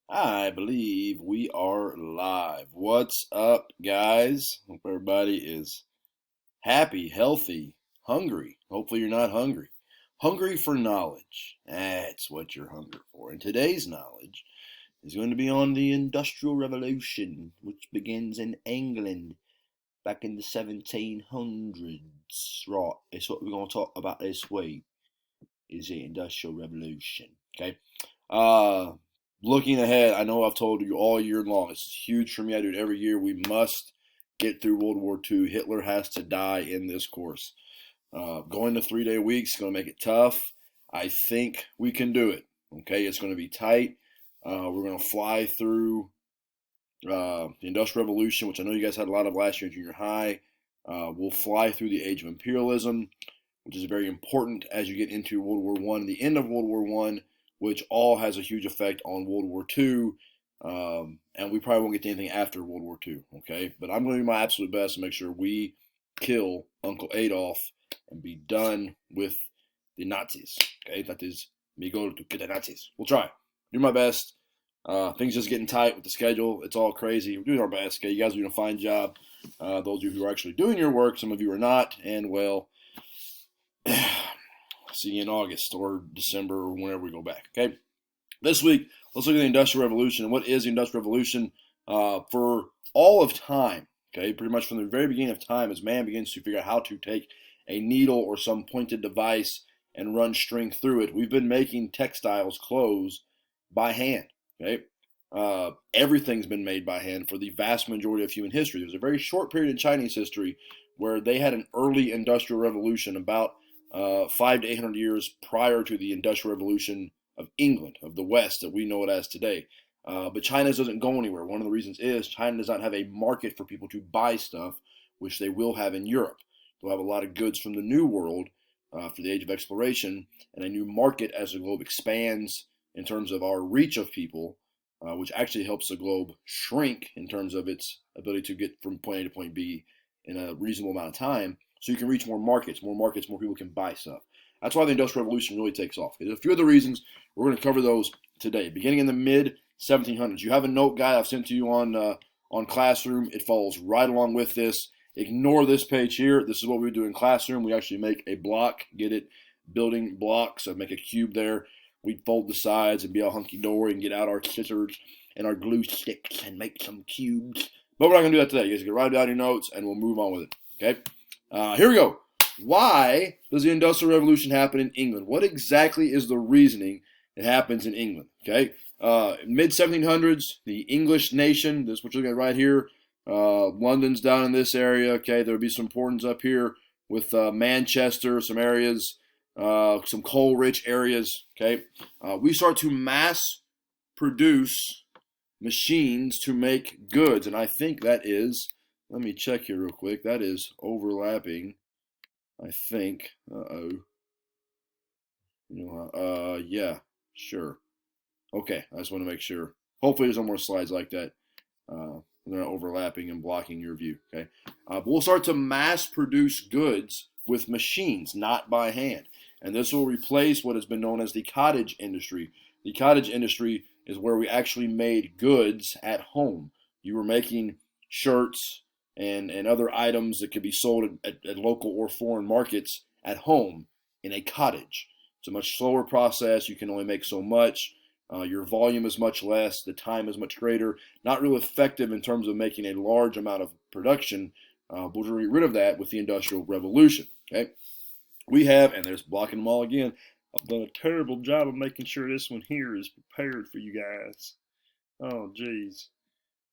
I believe we are live. What's up, guys? Hope everybody is happy, healthy, hungry. Hopefully, you're not hungry. Hungry for knowledge. That's what you're hungry for. And today's knowledge is going to be on the Industrial Revolution, which begins in England back in the 1700s. Right, it's what we're going to talk about this week. Is the Industrial Revolution. Okay. Uh, Looking ahead, I know I've told you all year long. It's huge for me. I do it every year. We must get through World War II. Hitler has to die in this course. Going to 3 day weeks is going to make it tough. I think we can do it. Okay, it's going to be tight. We're going to fly through the Industrial Revolution, which I know you guys had a lot of last year in junior high. We'll fly through the age of imperialism, which is very important as you get into World War One and the end of World War One, which all has a huge effect on World War Two. And we probably won't get to anything after World War Two. Okay, but I'm going to do my absolute best to make sure we kill Uncle Adolf and be done with the Nazis. Okay, that is me go to get the Nazis. We'll try. Do my best. Things just getting tight with the schedule. It's all crazy. We're doing our best. Okay, you guys are doing a fine job. Those of you who are actually doing your work, some of you are not, and well, see you in August or December or whenever we go back. Okay. This week, let's look at the Industrial Revolution. And what is the Industrial Revolution? For all of time, okay, pretty much from the very beginning of time, as man begins to figure out how to take a needle or some pointed device and run string through it, we've been making textiles, clothes, by hand. Okay. Everything's been made by hand for the vast majority of human history. There's a very short period in Chinese history where they had an early industrial revolution about 500 to 800 years prior to the Industrial Revolution of England, of the West that we know it as today. But China doesn't go anywhere. One of the reasons is China does not have a market for people to buy stuff, which they will have in Europe. They'll have a lot of goods from the New World for the age of exploration, and a new market as the globe expands in terms of our reach of people, which actually helps the globe shrink in terms of its ability to get from point A to point B in a reasonable amount of time, so you can reach more markets, more people can buy stuff. That's why the Industrial Revolution really takes off. There's a few other reasons. We're going to cover those today. Beginning in the mid 1700s, you have a note guide I've sent to you on Classroom. It follows right along with this. Ignore this page here. This is what we do in Classroom. We actually make a block, get it, building blocks. So make a cube there. We'd fold the sides and be all hunky-dory and get out our scissors and our glue sticks and make some cubes. But we're not going to do that today. You guys can write down your notes and we'll move on with it. Okay? Here we go. Why does the Industrial Revolution happen in England? What exactly is the reasoning that happens in England? Okay? Mid 1700s, the English nation, this is what you're looking at right here. London's down in this area. Okay? There would be some importance up here with Manchester, some areas, some coal-rich areas. Okay? We start to mass produce machines to make goods, and I think that is, let me check here real quick, that is overlapping, I think. Yeah, sure. Okay, I just want to make sure. Hopefully there's no more slides like that. They're not overlapping and blocking your view, okay? But we'll start to mass produce goods with machines, not by hand. And this will replace what has been known as the cottage industry. The cottage industry is where we actually made goods at home. You were making shirts and other items that could be sold at local or foreign markets at home in a cottage. It's a much slower process. You can only make so much. Your volume is much less. The time is much greater. Not really effective in terms of making a large amount of production. But we're going to get rid of that with the Industrial Revolution. Okay, we have, and there's blocking them all again. I've done a terrible job of making sure this one here is prepared for you guys. Oh, geez.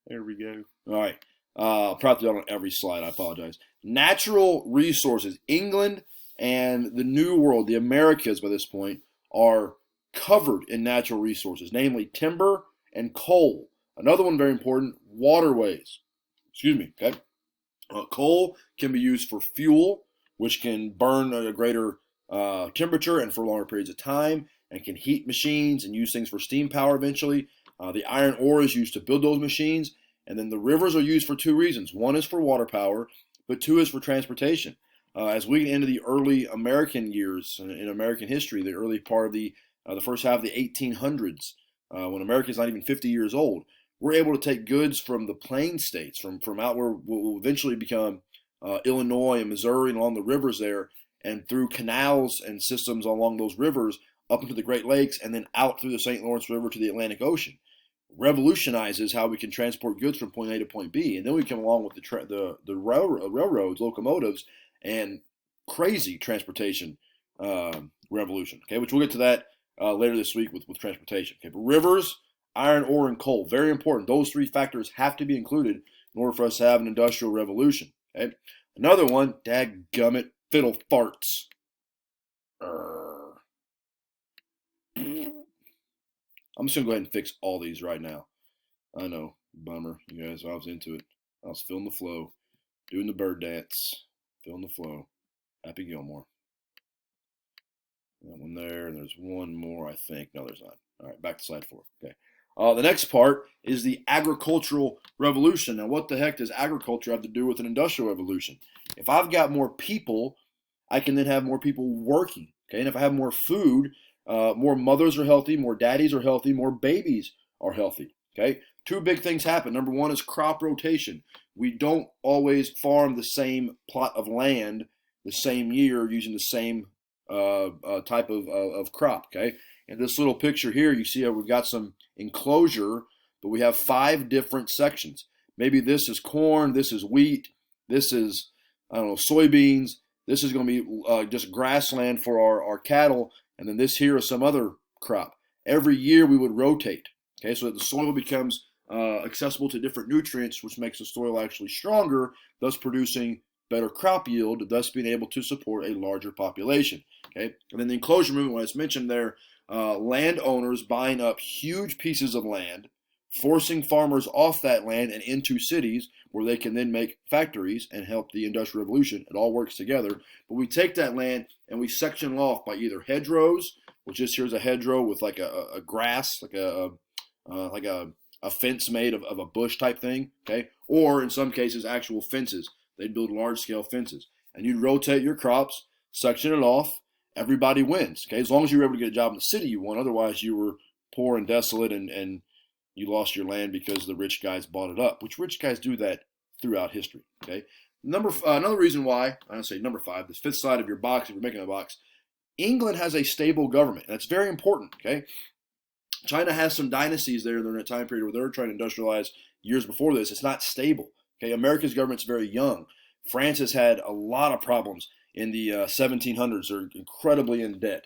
There we go. All right. Probably on every slide. I apologize. Natural resources. England and the New World, the Americas by this point, are covered in natural resources, namely timber and coal. Another one very important, waterways. Excuse me. Okay. Coal can be used for fuel, which can burn at a greater temperature and for longer periods of time, and can heat machines and use things for steam power eventually. The iron ore is used to build those machines. And then the rivers are used for two reasons. One is for water power, but two is for transportation. As we get into the early American years in American history, the early part of the first half of the 1800s, when America is not even 50 years old. We're able to take goods from the plain states, from out where will eventually become Illinois and Missouri and along the rivers there, and through canals and systems along those rivers up into the Great Lakes, and then out through the St. Lawrence River to the Atlantic Ocean. Revolutionizes how we can transport goods from point A to point B, and then we come along with the railroads, locomotives, and crazy transportation revolution. Okay, which we'll get to that later this week with transportation. Okay, but rivers, iron ore, and coal, very important. Those three factors have to be included in order for us to have an industrial revolution. Okay, another one, dadgummit, fiddle farts. I'm just gonna go ahead and fix all these right now. I know, bummer, you guys. I was into it. I was feeling the flow, doing the bird dance, feeling the flow. Happy Gilmore. That one there, and there's one more, I think. No, there's not. All right, back to slide 4. Okay. The next part is the agricultural revolution. Now, what the heck does agriculture have to do with an industrial revolution? If I've got more people, I can then have more people working. Okay, and if I have more food, more mothers are healthy, more daddies are healthy, more babies are healthy. Okay, two big things happen. Number one is crop rotation. We don't always farm the same plot of land the same year using the same type of crop. Okay, in this little picture here, you see how we've got some enclosure, but we have 5 different sections. Maybe this is corn, this is wheat, this is, I don't know, soybeans. This is going to be just grassland for our cattle, and then this here is some other crop. Every year we would rotate, okay, so that the soil becomes accessible to different nutrients, which makes the soil actually stronger, thus producing better crop yield, thus being able to support a larger population. Okay, and then the enclosure movement, when it's mentioned there, landowners buying up huge pieces of land, forcing farmers off that land and into cities where they can then make factories and help the Industrial Revolution. It all works together. But we take that land and we section it off by either hedgerows, which is here's a hedgerow with like a grass, like a fence made of a bush type thing, okay? Or in some cases, actual fences. They'd build large-scale fences. And you'd rotate your crops, section it off, everybody wins, okay? As long as you were able to get a job in the city, you won. Otherwise, you were poor and desolate and you lost your land because the rich guys bought it up, which rich guys do that throughout history, okay? Another reason why, I don't say number 5, the 5th side of your box, if you're making a box, England has a stable government. That's very important, okay? China has some dynasties there during a time period where they're trying to industrialize years before this. It's not stable, okay? America's government's very young. France has had a lot of problems in the 1700s. They're incredibly in debt.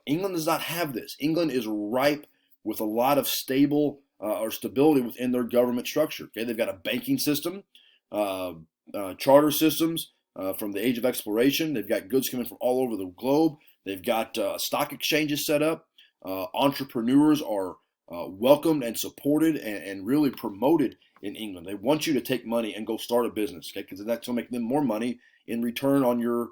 England does not have this. England is ripe with a lot of stable or stability within their government structure. Okay, they've got a banking system, charter systems from the age of exploration. They've got goods coming from all over the globe. They've got stock exchanges set up. Entrepreneurs are welcomed and supported and really promoted in England. They want you to take money and go start a business, okay? Because that's going to make them more money in return on your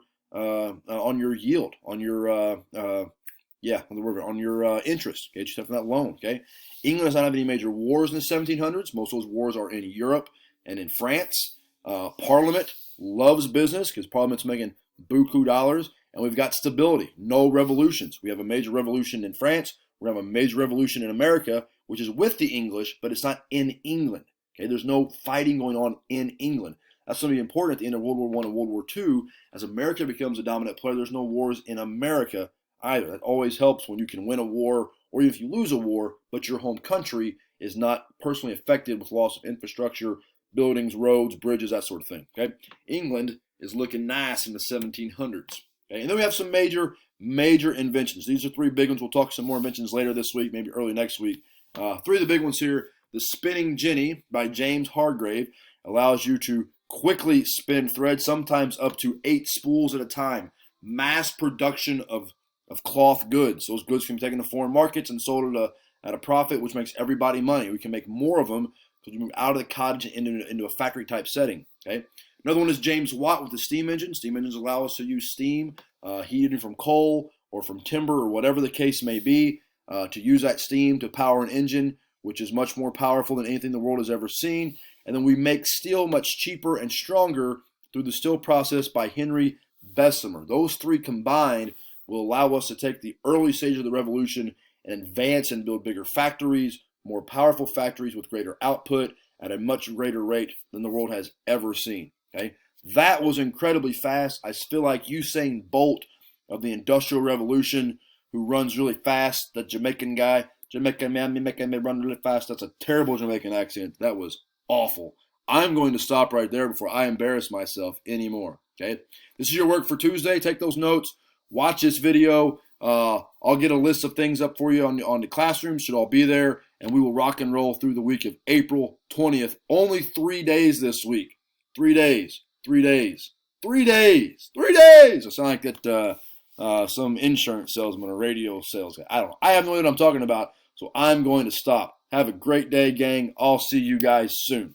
yield, on your on your interest. Okay, just have that loan. Okay, England does not have any major wars in the 1700s. Most of those wars are in Europe and in France. Parliament loves business because Parliament's making buku dollars, and we've got stability. No revolutions. We have a major revolution in France. We're going to have a major revolution in America, which is with the English, but it's not in England. Okay, there's no fighting going on in England. That's going to be important at the end of World War I and World War II. As America becomes a dominant player, there's no wars in America either. That always helps when you can win a war, or even if you lose a war, but your home country is not personally affected with loss of infrastructure, buildings, roads, bridges, that sort of thing. Okay, England is looking nice in the 1700s. Okay, and then we have some major inventions. These are 3 big ones. We'll talk some more inventions later this week, maybe early next week. 3 of the big ones here. The spinning jenny by James Hargrave allows you to quickly spin thread, sometimes up to 8 spools at a time. Mass production of cloth goods. Those goods can be taken to foreign markets and sold at a profit, which makes everybody money. We can make more of them because we move out of the cottage and into a factory type setting. Okay. Another one is James Watt with the steam engine. Steam engines allow us to use steam, heated from coal or from timber or whatever the case may be, to use that steam to power an engine, which is much more powerful than anything the world has ever seen. And then we make steel much cheaper and stronger through the steel process by Henry Bessemer. Those 3 combined will allow us to take the early stage of the revolution and advance and build bigger factories, more powerful factories with greater output at a much greater rate than the world has ever seen. Okay, that was incredibly fast. I feel like Usain Bolt of the Industrial Revolution, who runs really fast, the Jamaican guy, Jamaican man, making me run really fast. That's a terrible Jamaican accent. That was awful. I'm going to stop right there before I embarrass myself anymore. Okay, this is your work for Tuesday. Take those notes. Watch this video. I'll get a list of things up for you on the classroom. Should all be there, and we will rock and roll through the week of April 20th. Only 3 days this week. 3 days. 3 days. 3 days. 3 days. I sound like that some insurance salesman or radio sales guy. I don't know. I have no idea what I'm talking about, so I'm going to stop. Have a great day, gang. I'll see you guys soon.